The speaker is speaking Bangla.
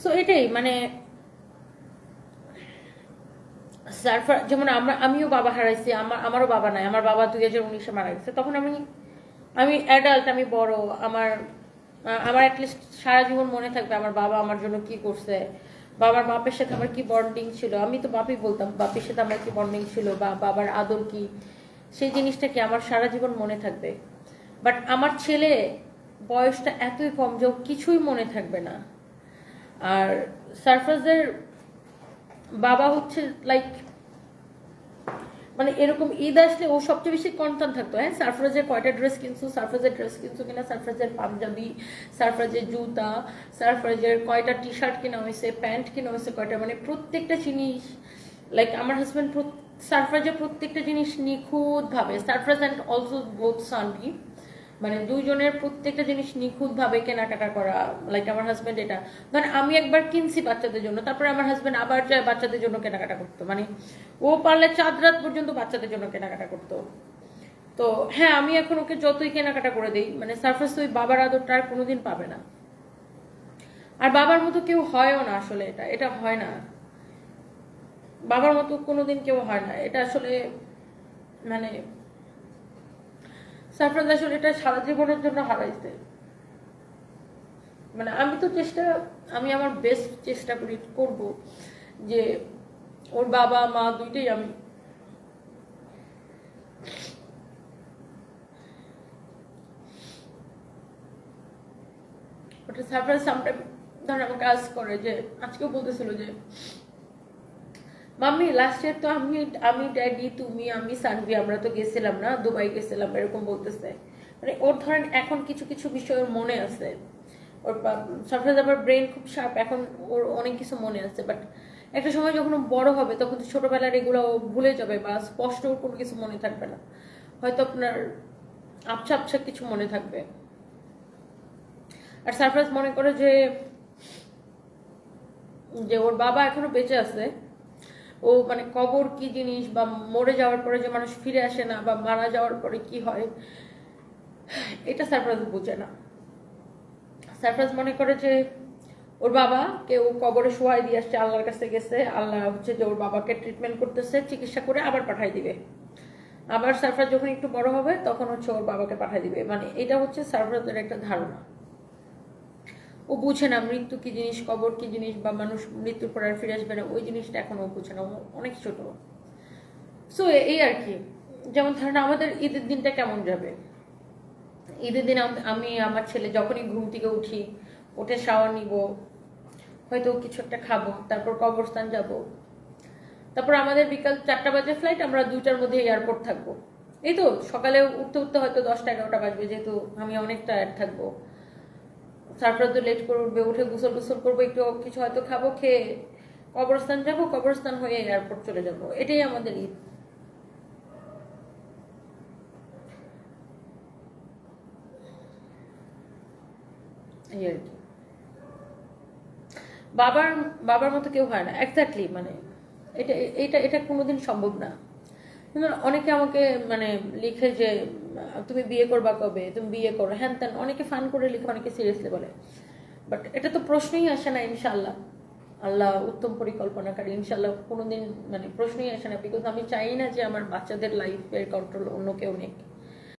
সো এটাই মানে সারফার যেমন আমিও বাবা হারাইছি, আমারও বাবা নাই, আমার বাবা 2019-এ মারা গেছে। তখন আমি অ্যাডাল্ট, আমি বড়, আমার আমার অ্যাটলিস্ট সারা জীবন মনে থাকবে আমার বাবা আমার জন্য কি করছে, বা আমার বাপের সাথে আমার কি বন্ডিং ছিল। আমি তো বাপই বলতাম, বাপের সাথে আমার কি বন্ডিং ছিল বা বাবার আদর কি, সেই জিনিসটা কি আমার সারা জীবন মনে থাকবে। বাট আমার ছেলে বয়সটা এতই কম যে কিছুই মনে থাকবে না। আর সারফাজের বাবা হচ্ছে লাইক মানে এরকম ঈদ আসলে ও সবচেয়ে বেশি কনসার্ন থাকতো, হ্যাঁ সারফরাজের কয়টা ড্রেস কিনছো, সারফরাজের ড্রেস কিনছো কিনা, সারফরাজের পাঞ্জাবি, সারফরাজের জুতা, সারফরাজের কয়টা টি শার্ট কিনা হয়েছে, প্যান্ট কিনা হয়েছে কয়টা, মানে প্রত্যেকটা জিনিস লাইক আমার হাজব্যান্ড সারফরাজের প্রত্যেকটা জিনিস নিখুঁত ভাবে, Sarfaraz and also both Sanvi মানে দুইজনের প্রত্যেকটা জিনিস নিখুঁত ভাবে কেনাকাটা করা। লাইক আমার হাজব্যান্ড এটা ধরেন আমি একবার কিনছি বাচ্চাদের জন্য, তারপরে আমার হাজব্যান্ড আবার যায় বাচ্চাদের জন্য কেনাকাটা করতো, মানে ও পারলে চাঁদ রাত পর্যন্ত বাচ্চাদের জন্য কেনাকাটা করতো। তো হ্যাঁ আমি এখন ওকে যতই কেনাকাটা করে দিই, মানে সারফেস ওই বাবার আদরটা আর কোনোদিন পাবে না। আর বাবার মতো কেউ হয়ও না আসলে, এটা হয় না, বাবার মতো কোনোদিন কেউ হয় না। এটা আসলে মানে সারফরাজ আসলে এটা সারা জীবনের জন্য হারাইছে। মানে আমি আমার বেস্ট চেষ্টা করব যে ওর বাবা মা দুইটাই আমি ওটা সারপ্রাইজ সামটাইম ধর আমাকে কাজ করে যে আজকেও বলতেছিল যে মাম্মি লাস্ট ইয়ার তো আমি ড্যাডি তুমি আমি সানভি আমরা তো গেছিলাম না, দুবাই গেছিলাম, এরকম বলতেছে। মানে ওর ধরেন এখন কিছু কিছু বিষয় ওর মনে আছে, ওর সারপ্রাইজ আবার ব্রেন খুব শার্প, এখন ওর অনেক কিছু মনে আছে। বাট একটা সময় যখন ও বড় হবে তখন ছোটবেলার এগুলো ও ভুলে যাবে বা স্পষ্ট কোনো কিছু মনে থাকবে না, হয়তো আপনার আবছা আবছা কিছু মনে থাকবে। আর সারপ্রাইজ মনে করে যে ওর বাবা এখনো বেঁচে আছে, ও মানে কবর কি জিনিস বা মরে যাওয়ার পরে যে মানুষ ফিরে আসে না বা মারা যাওয়ার পরে কি হয় এটা সারপ্রাইজ বুঝে না। সারপ্রাইজ মনে করে যে ওর বাবা কেউ কবরে শোয়াই দিয়ে আসছে, আল্লাহর কাছে গেছে, আল্লাহ হচ্ছে যে ওর বাবাকে ট্রিটমেন্ট করতেছে, চিকিৎসা করে আবার পাঠাই দিবে। আবার সারপ্রাইজ যখন একটু বড় হবে তখন হচ্ছে ওর বাবাকে পাঠাই দিবে। মানে এটা হচ্ছে সারপ্রাইজের একটা ধারণা। ও বুঝে না মৃত্যু কি জিনিস, কবর কি জিনিস, বা মানুষ মৃত্যুর পর আর ফিরে আসবে না, ওই জিনিসটা এখন ও বুঝে না, অনেক ছোট। সো এই আর কি। যেমন ধরেন আমাদের ঈদের দিনটা কেমন যাবে, ঈদের দিন আমি আমার ছেলে যখনই ঘুম থেকে উঠে শাওয়ার নিব, হয়তো কিছু একটা খাবো, তারপর কবরস্থান যাব, তারপর আমাদের বিকাল 4টা বাজে ফ্লাইট, আমরা 2টার মধ্যে এয়ারপোর্ট থাকবো। এই তো সকালে উঠতে উঠতে হয়তো 10টা-11টা বাজবে, যেহেতু আমি অনেক টায়ার্ড থাকবো। সারপ্রাইজ তো লেট করে উঠবে, উঠে গোসল করবো, একটু কিছু হয়তো খাবো, খেয়ে কবরস্থান যাব, কবরস্থান হয়ে এয়ারপোর্ট চলে যাব। এটাই আমাদের ঈদ। এই আর কি। বাবার মতো কেউ হয় না এক্স্যাক্টলি, মানে এটা এটা এটা কোনোদিন সম্ভব না। কিন্তু অনেকে আমাকে মানে লিখে যে তুমি বিয়ে করবা কবে, তুমি বিয়ে করো, হ্যান ত্যান, অনেকে ফান করে লিখে, অনেকে সিরিয়াসলি বলে। বাট এটা তো প্রশ্নই আসে না। ইনশাল্লাহ আল্লাহ উত্তম পরিকল্পনাকারী, ইনশাল্লাহ কোনোদিন মানে প্রশ্নই আসে না। বিকজ আমি চাই না যে আমার বাচ্চাদের লাইফের কন্ট্রোল অন্য কেউ নেই।